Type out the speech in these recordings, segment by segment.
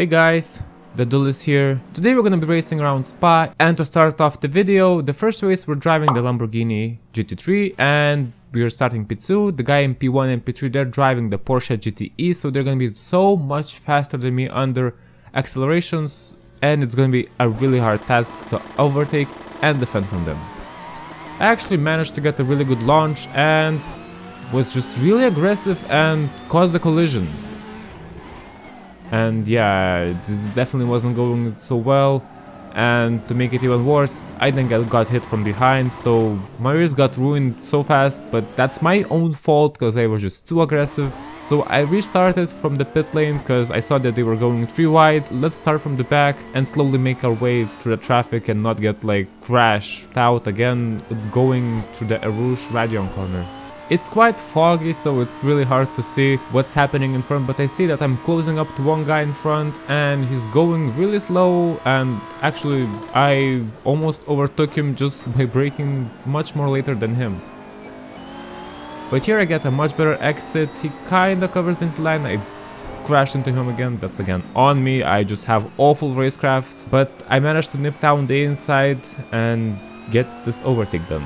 Hey guys, the Duel is here. Today we're gonna be racing around Spa, and to start off the video, the first race we're driving the Lamborghini GT3 and we're starting P2. The guy in P1 and P3, they're driving the Porsche GTE, so they're gonna be so much faster than me under accelerations, and it's gonna be a really hard task to overtake and defend from them. I actually managed to get a really good launch and was just really aggressive and caused a collision. And yeah, this definitely wasn't going so well, and to make it even worse, I then got hit from behind, so my race got ruined so fast, but that's my own fault because I was just too aggressive. So I restarted from the pit lane because I saw that they were going 3 wide. Let's start from the back and slowly make our way through the traffic and not get like crashed out again going through the Arouche Radion corner. It's quite foggy, so it's really hard to see what's happening in front, but I see that I'm closing up to one guy in front and he's going really slow, and actually I almost overtook him just by braking much more later than him. But here I get a much better exit. He kinda covers this line. I crashed into him again. That's again on me. I just have awful racecraft, but I managed to nip down the inside and get this overtake done.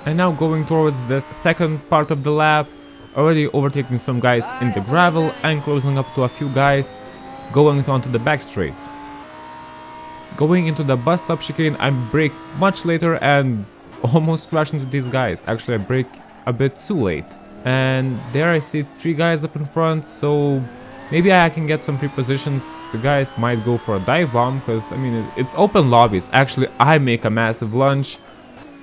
And now going towards the second part of the lap, already overtaking some guys in the gravel and closing up to a few guys, going onto the back straight. Going into the bus stop chicane, I brake much later and almost crashed into these guys. Actually, I brake a bit too late. And there I see 3 guys up in front, so maybe I can get some free positions. The guys might go for a dive bomb, because I mean, it's open lobbies. Actually, I make a massive lunge.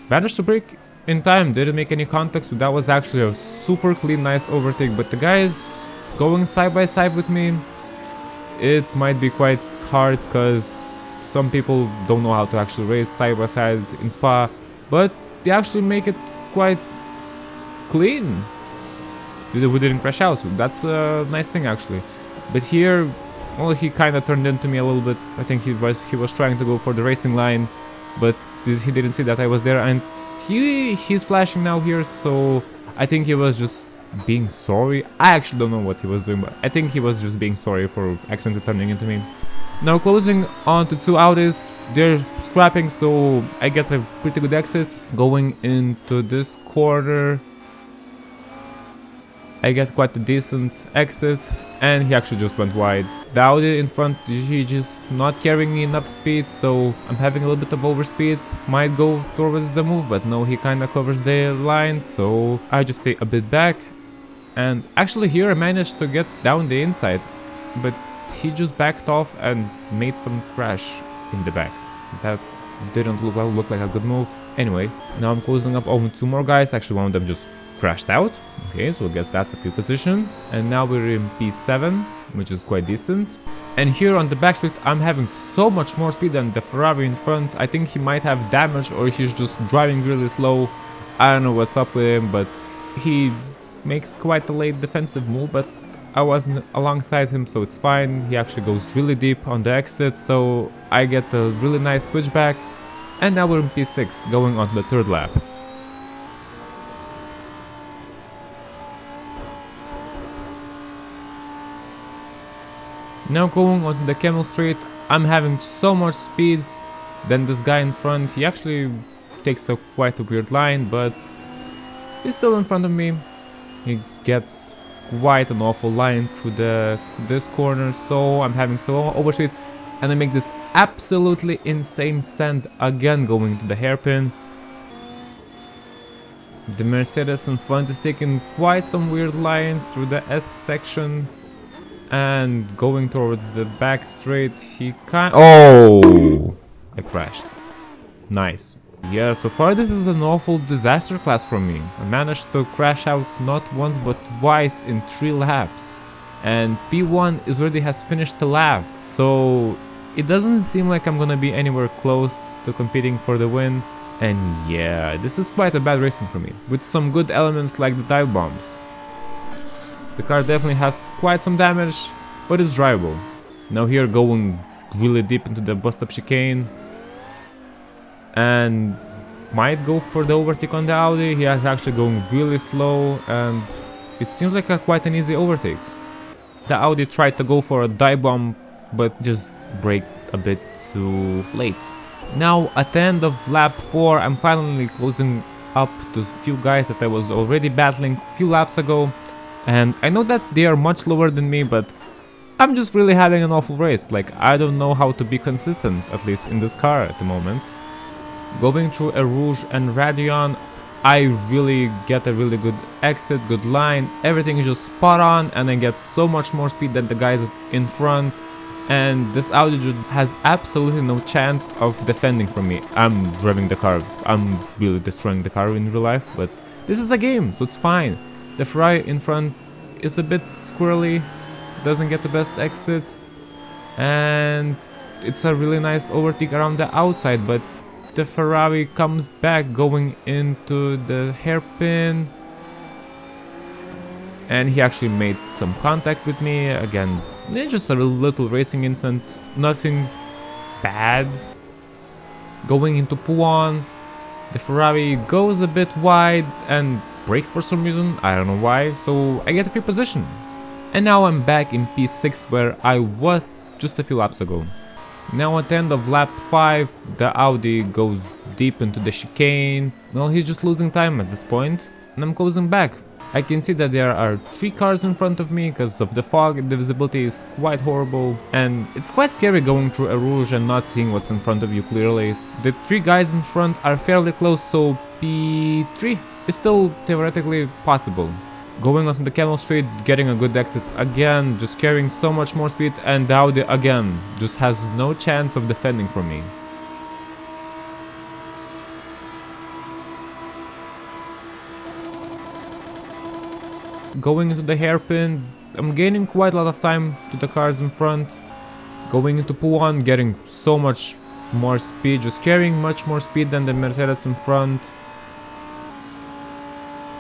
Managed to brake in time, didn't make any contact, so that was actually a super clean, nice overtake. But the guys going side by side with me, it might be quite hard because some people don't know how to actually race side by side in Spa, but they actually make it quite clean. We didn't crash out, so that's a nice thing actually. But here, well, he kind of turned into me a little bit. I think he was trying to go for the racing line, but he didn't see that I was there, and he's flashing now here, so I think he was just being sorry. I actually don't know what he was doing, but I think he was just being sorry for accidentally turning into me. Now closing on to 2 Audis, they're scrapping, so I get a pretty good exit. Going into this corner, I get quite a decent exit, and he actually just went wide. The Audi in front, he just not carrying me enough speed, so I'm having a little bit of overspeed. Might go towards the move, but no, he kinda covers the line, so I just stay a bit back. And actually here I managed to get down the inside, but he just backed off and made some crash in the back. That didn't look like a good move. Anyway, now I'm closing up over 2 more guys. Actually, one of them just crashed out. Okay, so I guess that's a good position. And now we're in P7, which is quite decent. And here on the back street, I'm having so much more speed than the Ferrari in front. I think he might have damage, or he's just driving really slow. I don't know what's up with him, but he makes quite a late defensive move, but I wasn't alongside him, so it's fine. He actually goes really deep on the exit, so I get a really nice switchback. And now we're in P6, going on the 3rd lap. Now going on the Camel Street, I'm having so much speed than this guy in front. He actually takes quite a weird line, but he's still in front of me. He gets quite an awful line through this corner, so I'm having so overspeed, and I make this absolutely insane send again going to the hairpin. The Mercedes in front is taking quite some weird lines through the S section. And going towards the back straight, he oh! I crashed. Nice. Yeah, so far this is an awful disaster class for me. I managed to crash out not once but twice in 3 laps. And P1 already has finished the lap, so it doesn't seem like I'm gonna be anywhere close to competing for the win. And yeah, this is quite a bad racing for me, with some good elements like the dive bombs. The car definitely has quite some damage, but it's drivable. Now here going really deep into the bus stop chicane, and might go for the overtake on the Audi. He is actually going really slow, and it seems like quite an easy overtake. The Audi tried to go for a dive bomb, but just braked a bit too late. Now at the end of lap 4, I'm finally closing up to a few guys that I was already battling a few laps ago, and I know that they are much lower than me, but I'm just really having an awful race. Like, I don't know how to be consistent, at least in this car at the moment. Going through a Rouge and Radeon, I really get a really good exit, good line, everything is just spot on, and I get so much more speed than the guys in front, and this Audi just has absolutely no chance of defending from me. I'm driving the car, I'm really destroying the car in real life, but this is a game, so it's fine. The Ferrari in front is a bit squirrely, doesn't get the best exit, and it's a really nice overtake around the outside, but the Ferrari comes back going into the hairpin, and he actually made some contact with me. Again, it's just a little racing incident, nothing bad. Going into Puan, the Ferrari goes a bit wide and brakes for some reason, I don't know why, so I get a free position. And now I'm back in P6 where I was just a few laps ago. Now at the end of lap 5, the Audi goes deep into the chicane. Well, he's just losing time at this point, and I'm closing back. I can see that there are 3 cars in front of me because of the fog. The visibility is quite horrible, and it's quite scary going through a Rouge and not seeing what's in front of you clearly. The 3 guys in front are fairly close, so P3 is still theoretically possible. Going onto the Camel Street, getting a good exit again, just carrying so much more speed, and the Audi again just has no chance of defending from me. Going into the hairpin, I'm gaining quite a lot of time to the cars in front. Going into Puan, getting so much more speed, just carrying much more speed than the Mercedes in front.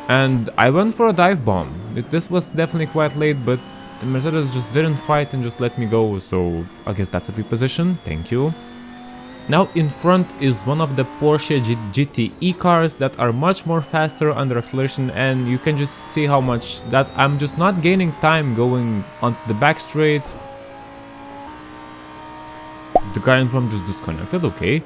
And I went for a dive bomb. This was definitely quite late, but the Mercedes just didn't fight and just let me go, so I guess that's a free position, thank you. Now in front is one of the Porsche GTE cars that are much more faster under acceleration, and you can just see how much that I'm just not gaining time going onto the back straight. The guy in front just disconnected, okay.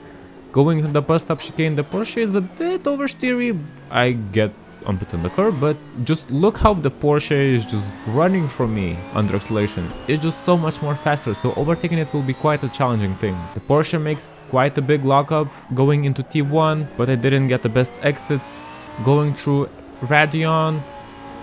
Going to the bus stop chicane, the Porsche is a bit oversteery. I get on bit on the curb, but just look how the Porsche is just running from me under acceleration. It's just so much more faster, so overtaking it will be quite a challenging thing. The Porsche makes quite a big lockup going into T1, but I didn't get the best exit. Going through Radeon,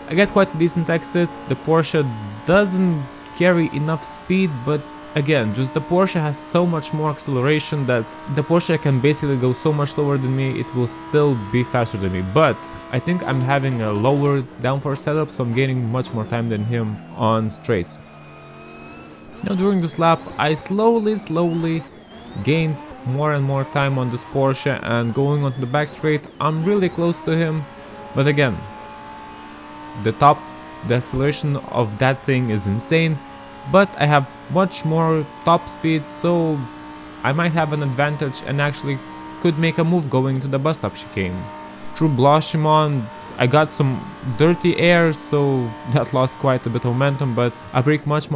I get quite a decent exit. The Porsche doesn't carry enough speed, but again, just the Porsche has so much more acceleration that the Porsche can basically go so much slower than me, it will still be faster than me. But I think I'm having a lower downforce setup, so I'm gaining much more time than him on straights. Now during this lap, I slowly gained more and more time on this Porsche, and going on the back straight, I'm really close to him. But again, the acceleration of that thing is insane. But I have much more top speed, so I might have an advantage and actually could make a move going to the bus stop chicane. Through Blanchimont, I got some dirty air, so that lost quite a bit of momentum, but I brake much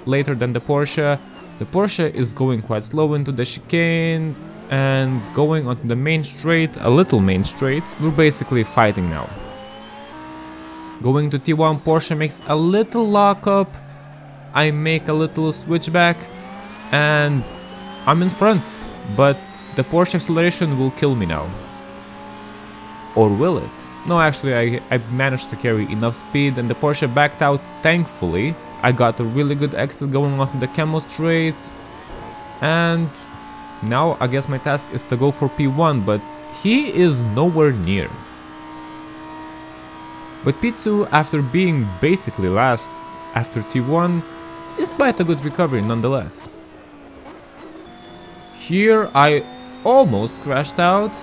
later than the Porsche. The Porsche is going quite slow into the chicane, and going onto the main straight, a little main straight, we're basically fighting now. Going to T1, Porsche makes a little lockup. I make a little switchback and I'm in front, but the Porsche acceleration will kill me now. Or will it? No, actually I managed to carry enough speed and the Porsche backed out, thankfully. I got a really good exit going off the Camel Straight, and now I guess my task is to go for P1, but he is nowhere near. But P2, after being basically last after T1, is quite a good recovery nonetheless. Here I almost crashed out,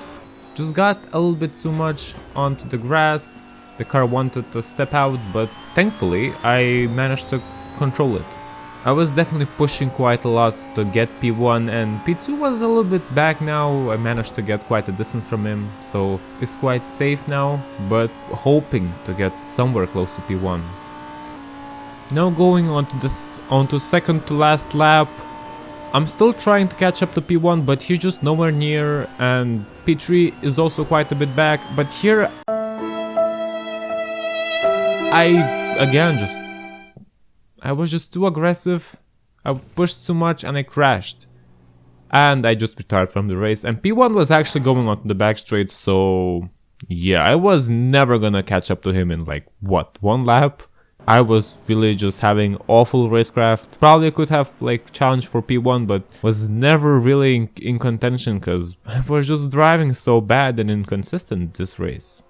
just got a little bit too much onto the grass. The car wanted to step out, but thankfully I managed to control it. I was definitely pushing quite a lot to get P1, and P2 was a little bit back now. I managed to get quite a distance from him, so it's quite safe now, but hoping to get somewhere close to P1. Now going on to onto second to last lap. I'm still trying to catch up to P1, but he's just nowhere near, and P3 is also quite a bit back. But here I was just too aggressive. I pushed too much and I crashed. And I just retired from the race. And P1 was actually going onto the back straight, so yeah, I was never gonna catch up to him in like, what, one lap? I was really just having awful racecraft. Probably could have like challenged for P1, but was never really in contention because I was just driving so bad and inconsistent this race.